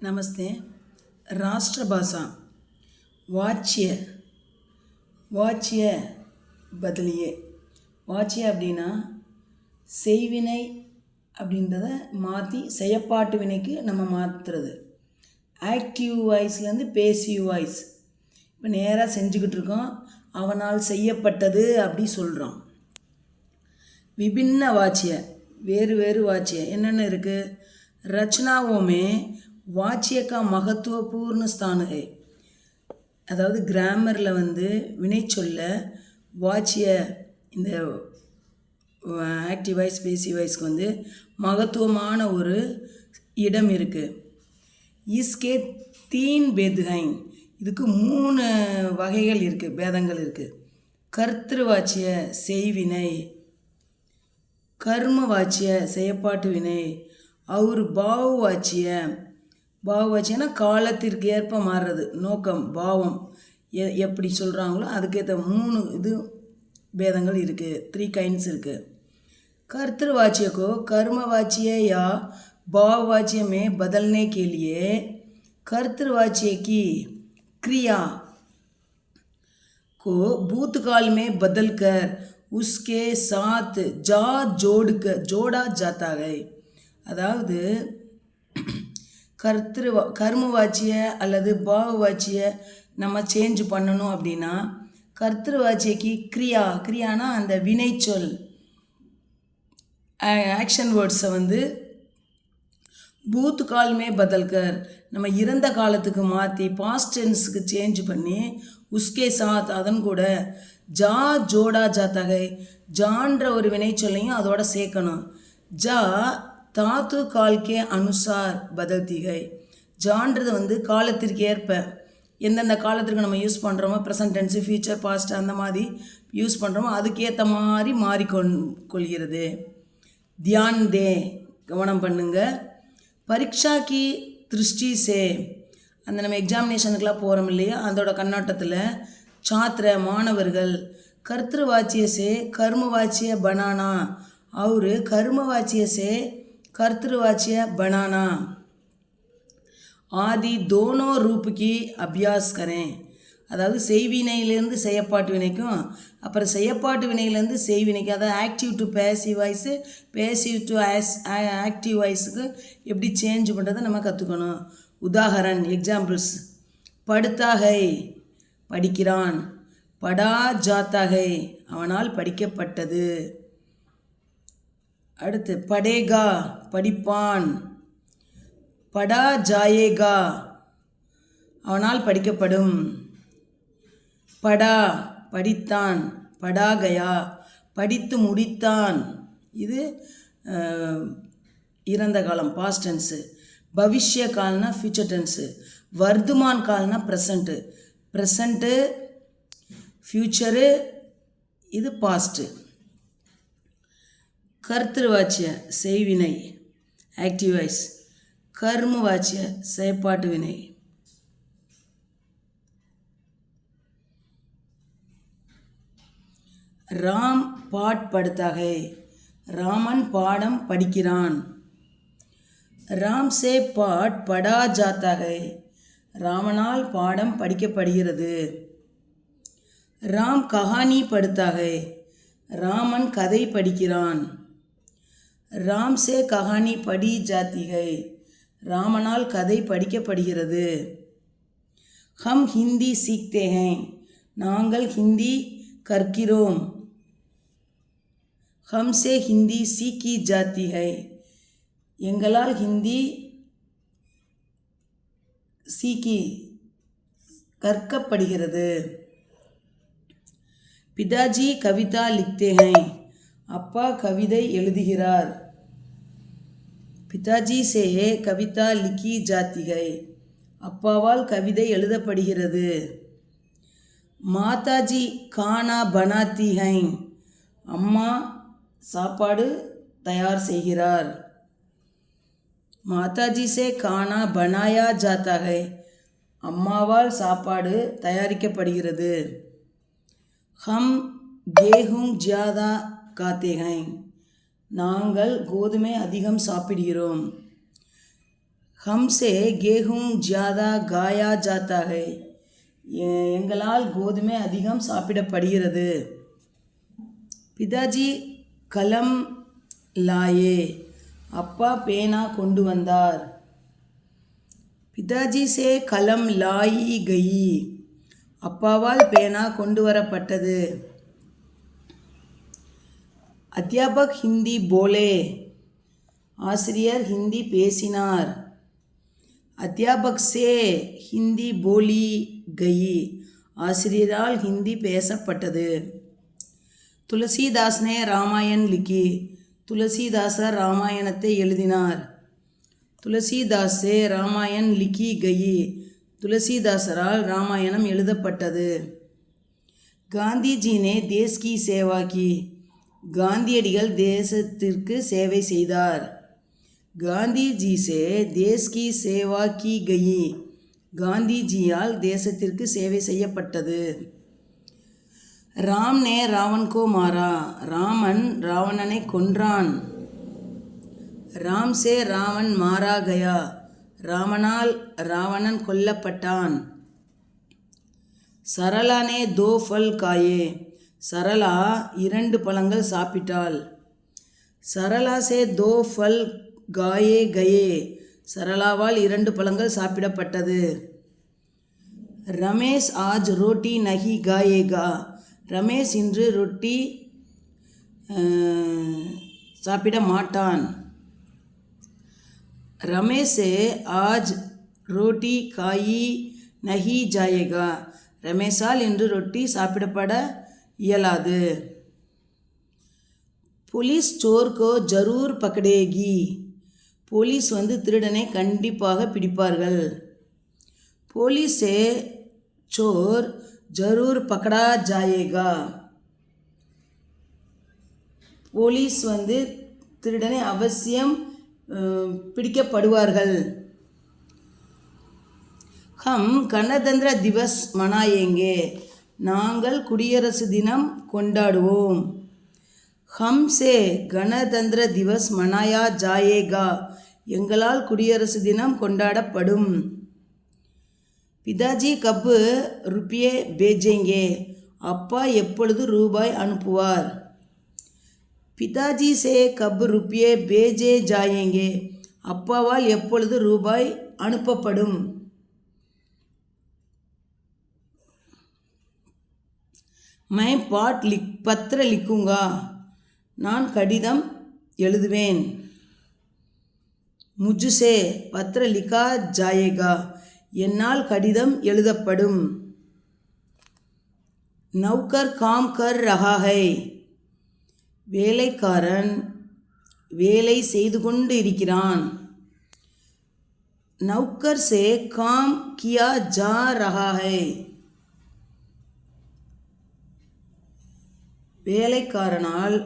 नमस्ते। राष्ट्रभाषा वाच्य वाच्य बदलिए வாச்சிய அப்படின்னா செய்வினை அப்படின்றத மாற்றி செயற்பாட்டு வினைக்கு நம்ம மாற்றுறது. ஆக்டிவ் வாய்ஸ்லேருந்து பேசிவ் வாய்ஸ். இப்போ நேராக செஞ்சுக்கிட்டு இருக்கோம், அவனால் செய்யப்பட்டது அப்படி சொல்கிறோம். விபின்ன வாச்சிய வேறு வேறு வாச்சிய என்னென்ன இருக்குது? ரச்சனாவோமே वाच्य का महत्वपूर्ण स्थान है. அதாவது கிராமரில் வினை சொல்ல வாச்சிய இந்த ஆக்டிவ் வாய்ஸ் பேசிவ் வாய்ஸ்க்கு மகத்துவமான ஒரு இடம் இருக்குது. இஸ்கே தீன் பேதுகைன், இதுக்கு 3 வகைகள் இருக்குது, பேதங்கள் இருக்குது. கர்த்திரு வாச்சிய செய்வினை, கர்ம வாச்சிய செயற்பாட்டு வினை, அவர் பாவ வாச்சிய பாவவாச்சியனா காலத்திற்கு ஏற்ப மாறுறது, நோக்கம் பாவம் எப்படி சொல்கிறாங்களோ அதுக்கேற்ற 3 இது பேதங்கள் இருக்குது, 3 கைண்ட்ஸ் இருக்குது. कर्तृवाच्य को कर्मवाच्य या भाववाच्य में बदलने के लिए कर्तृवाच्य की क्रिया को भूतकाल में बदलकर उसके साथ जा जोड़ा जाता है. அதாவது கர்மவாச்சிய அல்லது பாவவாச்சிய நம்ம சேஞ்ச் பண்ணணும் அப்படின்னா கர்த்திருவாச்சியக்கு கிரியானா அந்த வினைச்சொல் ஆக்ஷன் வேர்ட்ஸை பூத் கால்மே பதல்கர் நம்ம இறந்த காலத்துக்கு மாற்றி பாஸ்ட் டென்ஸுக்கு சேஞ்ச் பண்ணி உஸ்கே சாத் அதன் கூட ஜா ஜோடா ஜாத்தகை ஜான்ற ஒரு வினைச்சொல்லையும் அதோட சேர்க்கணும். ஜா தாத்து கால்கே அனுசார் பதல்திகை, ஜான்றது காலத்திற்கு ஏற்ப எந்தெந்த காலத்திற்கு நம்ம யூஸ் பண்ணுறோமோ ப்ரெசன்ட் டென்ஸு ஃபியூச்சர் பாஸ்ட் அந்த மாதிரி யூஸ் பண்ணுறோமோ அதுக்கேற்ற மாதிரி மாறிக்கொள்கிறது. தியான் தே கவனம் பண்ணுங்க. பரீட்சா கி திருஷ்டி சே, அந்த நம்ம எக்ஸாமினேஷனுக்கெலாம் போகிறோம் இல்லையா, அதோட கண்ணோட்டத்தில் சாத்திர மாணவர்கள் கர்த்திருவாச்சிய சே கர்மவாச்சிய பனானா और कर्मवाच्य से कर्तृवाच्य बनाना आदि दोनों रूप की अभ्यास करें. அதாவது செய்வினையிலேருந்து செயற்பாட்டு வினைக்கும் அப்புறம் செயற்பாட்டு வினையிலேருந்து செய்வினைக்கு, அதாவது active to passive voice passive to active வாய்ஸுக்கு எப்படி சேஞ்ச் பண்ணுறதை நம்ம கற்றுக்கணும். உதாகரண் எக்ஸாம்பிள்ஸ்: படுத்தாகை படிக்கிறான், படா ஜாத்தாகை அவனால் படிக்கப்பட்டது. அடுத்து படேகா படிப்பான், படா ஜாயேகா அவனால் படிக்கப்படும். படா படித்தான், படா கயா படித்து முடித்தான். இது இறந்த காலம் பாஸ்ட் டென்ஸு. பவிஷ்ய கால்னா ஃபியூச்சர் டென்ஸு. வர்துமான் கால்னா ப்ரெசண்ட்டு ஃப்யூச்சரு, இது பாஸ்ட்டு. கர்த்திருவாச்சிய செய்வினை ஆக்டிவ் வாய்ஸ், கர்மவாச்சிய செயற்பாட்டு வினை. ராம் பாட் படுத்தாகை ராமன் பாடம் படிக்கிறான். ராம் சே பாட் படா ஜாத்தாகை ராமனால் பாடம் படிக்கப்படுகிறது. ராம் கஹானி படுத்தாகை ராமன் கதை படிக்கிறான். ராம் சே கஹானி படி ஜாத்திகை ராமனால் கதை படிக்கப்படுகிறது. ஹம் ஹிந்தி சீக்தே ஹேன் நாங்கள் ஹிந்தி கற்கிறோம். ஹம் சே ஹிந்தி சீக்கி ஜாத்திகை எங்களால் ஹிந்தி சீக்கி கற்கப்படுகிறது. பிதாஜி கவிதா லிக்தே ஹேன் அப்பா கவிதை எழுதுகிறார். பிதாஜி சே கவிதா லிக்கி ஜாத்திகை அப்பாவால் கவிதை எழுதப்படுகிறது. மாதாஜி கானா பனாத்தி ஹைன் அம்மா சாப்பாடு தயார் செய்கிறார். மாதாஜி சே கானா பனாயா ஜாத்தாகை அம்மாவால் சாப்பாடு தயாரிக்கப்படுகிறது. ஹம் கேஹூம் ஜியாதா காத்தே ஹைன் நாங்கள் கோதுமை அதிகம் சாப்பிடுகிறோம். हमसे गेहूं ज़्यादा गाया जाता है. எங்களால் கோதுமை அதிகம் சாப்பிடப்படுகிறது. பிதாஜி கலம் லாயே, அப்பா பேனா கொண்டு வந்தார். பிதாஜி சே கலம் லாயி கயி, அப்பாவால் பேனா கொண்டு வரப்பட்டது. அத்தியாபக் ஹிந்தி போலே, ஆசிரியர் ஹிந்தி பேசினார். அத்தியாபக் சே ஹிந்தி போலி கயி, ஆசிரியரால் ஹிந்தி பேசப்பட்டது. துளசிதாஸ் நே ராமாயண் லிக்கி, துளசிதாசர் ராமாயணத்தை எழுதினார். துளசிதாஸ் சே ராமாயண் லிக்கி கயி, துளசிதாசரால் ராமாயணம் எழுதப்பட்டது. காந்திஜி நே தேஸ் கி சேவா கி, காந்தியடிகள் தேசத்திற்கு சேவை செய்தார். காந்திஜி சே தேஸ் கி சேவா கி கயி, காந்திஜியால் தேசத்திற்கு சேவை செய்யப்பட்டது. ராம் நே ராவன் கோ மாரா, ராமன் ராவணனை கொன்றான். ராம் சே ராவன் மாரா கயா, ராமனால் ராவணன் கொல்லப்பட்டான். சரளா நே தோ ஃபல் காயே, சரளா 2 பழங்கள் சாப்பிட்டாள். சரளா சே தோ ஃபல் காயே கயே, சரளாவால் 2 பழங்கள் சாப்பிடப்பட்டது. ரமேஷ் ஆஜ் ரோட்டி நஹி காயேகா, ரமேஷ் இன்று ரொட்டி சாப்பிட மாட்டான். ரமேஷே ஆஜ் ரோட்டி காயி நஹி ஜாயேகா, ரமேஷால் இன்று ரொட்டி சாப்பிடப்பட இயலாது. போலீஸ் சோர் கோ ஜரூர் பக்கடேகி, போலீஸ் திருடனை கண்டிப்பாக பிடிப்பார்கள். போலீஸே சோர் ஜரூர் பக்கடா ஜாயேகா, போலீஸ் திருடனை அவசியம் பிடிக்கப்படுவார்கள். ஹம் கணதந்திர திவஸ் மனாயேங்கே, நாங்கள் குடியரசு தினம் கொண்டாடுவோம். ஹம்சே கணதந்திர திவஸ் மனாயா ஜாயேகா, எங்களால் குடியரசு தினம் கொண்டாடப்படும். பிதாஜி கப் ருப்பியே பேஜேங்கே, அப்பா எப்பொழுது ரூபாய் அனுப்புவார். பிதாஜி சே கப் ருப்பியே பேஜே ஜாயேங்கே, அப்பாவால் எப்பொழுது ரூபாய் அனுப்பப்படும். மை பத்ர லிக்குங்கா, நான் கடிதம் எழுதுவேன். முஜ்சே பத்ர லிக்கா ஜாயேகா, என்னால் கடிதம் எழுதப்படும். நௌகர் காம் கர் ரஹா ஹை, வேலைக்காரன் வேலை செய்து கொண்டு இருக்கிறான். நௌகர் சே காம் கியா ஜா ரஹா ஹை, வேலைக்காரனால்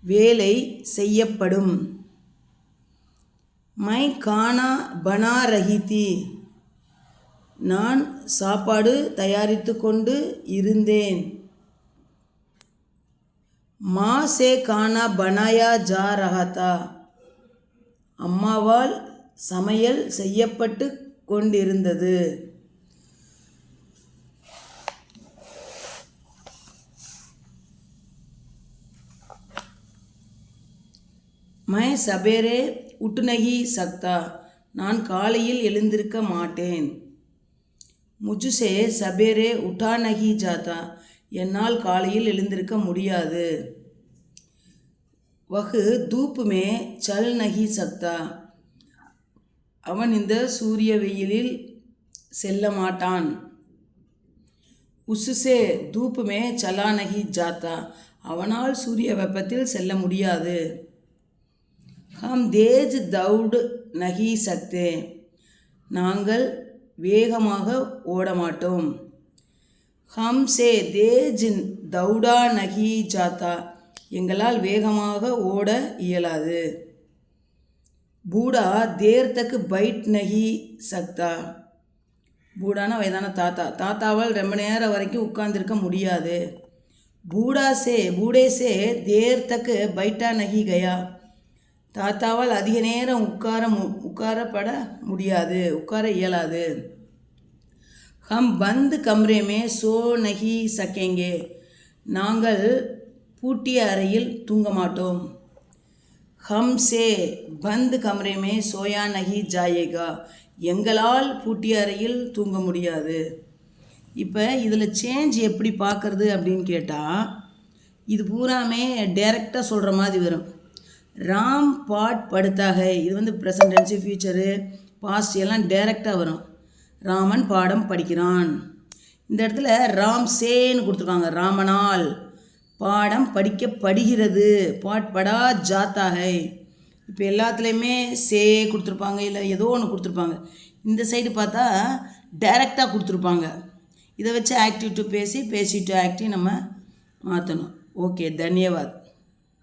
வேலை செய்யப்படும். மை கானா பனா ரஹி தி, நான் சாப்பாடு தயாரித்து கொண்டு இருந்தேன். மா சே கானா பனாயா ஜா ரஹா தா, அம்மாவால் சமையல் செய்யப்பட்டு கொண்டிருந்தது. மை சபேரே உட் நஹி சக்தா, நான் காலையில் எழுந்திருக்க மாட்டேன். முஜ்சே சபேரே உட்டா நஹி ஜாதா, என்னால் காலையில் எழுந்திருக்க முடியாது. வஹ் தூப் மே சல் நஹி சக்தா, அவன் இந்த சூரிய வெயிலில் செல்ல மாட்டான். உஸ்ஸே தூப் மே சலா நஹி ஜாதா, அவனால் சூரிய வெப்பத்தில் செல்ல முடியாது. ஹம் தேஜ் தௌட் நஹி சக்தே, நாங்கள் வேகமாக ஓட மாட்டோம். ஹம் சே தேஜ் தௌடா நஹி ஜாத்தா, எங்களால் வேகமாக ஓட இயலாது. பூடா தேர் தக் பைட் நஹி சக்தா, பூடானா வயதான தாத்தா, தாத்தாவால் ரொம்ப நேரம் வரைக்கும் உட்கார்ந்துருக்க முடியாது. பூடே சே தேர் தக் பைட்டா நஹி கயா, தாத்தாவால் அதிக நேரம் உட்காரப்பட முடியாது, உட்கார இயலாது. ஹம் பந்த் கம்ரே மே சோ நஹி சகேங்கே, நாங்கள் பூட்டிய அறையில் தூங்க மாட்டோம். ஹம்சே பந்த் கம்ரே மே சோயா நஹி ஜாயேகா, எங்களால் பூட்டிய அறையில் தூங்க முடியாது. இப்போ இதில் சேஞ்ச் எப்படி பார்க்குறது அப்படின்னு கேட்டால், இது பூராமே டைரெக்டாக சொல்கிற மாதிரி வரும். ராம் பாட் படுத்தாக, இது வந்து ப்ரெசன்ட் டென்ஸு, ஃபியூச்சரு, பாஸ்ட் எல்லாம் டைரெக்டாக வரும். ராமன் பாடம் படிக்கிறான். இந்த இடத்துல ராம் சேன்னு கொடுத்துருக்காங்க. ராமனால் பாடம் படிக்கப்படுகிறது. பாட் படா ஜாத்தாக. இப்போ எல்லாத்துலேயுமே சே கொடுத்துருப்பாங்க, இல்லை ஏதோ ஒன்று கொடுத்துருப்பாங்க. இந்த சைடு பார்த்தா டைரெக்டாக கொடுத்துருப்பாங்க. இதை வச்சு ஆக்டிவ் டு பேசி, பேசி டு ஆக்டிவ் நம்ம மாற்றணும். ஓகே, தன்யவாத்.